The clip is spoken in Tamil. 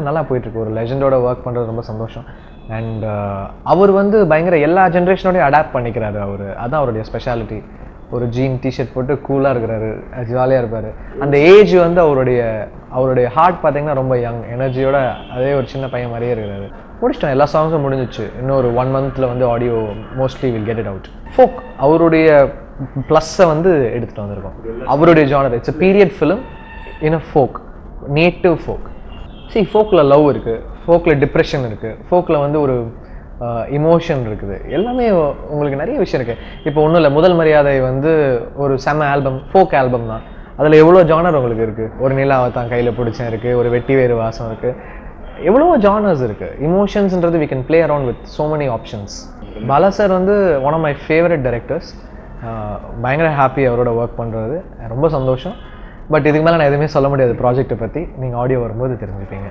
நல்லா போயிட்டுருக்கு. ஒரு லெஜெண்டோட ஒர்க் பண்ணுறது ரொம்ப சந்தோஷம். அண்ட் அவர் வந்து பயங்கர எல்லா ஜென்ரேஷனோடையும் அடாப்ட் பண்ணிக்கிறாரு அவர். அதுதான் அவருடைய ஸ்பெஷாலிட்டி. ஒரு ஜீன் டிஷர்ட் போட்டு கூலாக இருக்கிறாரு, ஜாலியாக இருப்பார். அந்த ஏஜ் வந்து அவருடைய ஹார்ட் பார்த்தீங்கன்னா ரொம்ப யங் எனர்ஜியோட அதே ஒரு சின்ன பையன் மாதிரியே இருக்கிறாரு. முடிச்சிட்டோம், எல்லா சாங்ஸும் முடிஞ்சிச்சு. இன்னும் ஒரு 1 monthல வந்து audio mostly will get it out. Folk அவருடைய ப்ளஸ்ஸை வந்து எடுத்துகிட்டு வந்திருக்கோம். அவருடைய genre it's a period film in a folk, native folk. ஃபோக்கில் லவ் இருக்குது, ஃபோக்கில் டிப்ரெஷன் இருக்குது, ஃபோக்கில் வந்து ஒரு இமோஷன் இருக்குது, எல்லாமே உங்களுக்கு நிறைய விஷயம் இருக்குது. இப்போ ஒன்றும் இல்லை, முதல் மரியாதை வந்து ஒரு செம்ம ஆல்பம், ஃபோக் ஆல்பம் தான். அதில் எவ்வளோ ஜானர் உங்களுக்கு இருக்குது. ஒரு நிலாவை தான் கையில் பிடிச்சேன் இருக்குது, ஒரு வெட்டி வேறு வாசம் இருக்குது, எவ்வளோ ஜானர்ஸ் இருக்குது. இமோஷன்ஸ்ன்றது we can play around with so many options. Bala sir வந்து one of my favourite directors. பயங்கர ஹாப்பி அவரோட ஒர்க் பண்ணுறது, ரொம்ப சந்தோஷம். பட் இதுக்கு மேலே நான் எதுவுமே சொல்ல முடியாது ப்ராஜெக்டை பற்றி. நீங்கள் ஆடியோ வரும்போது தெரிஞ்சுப்பீங்க.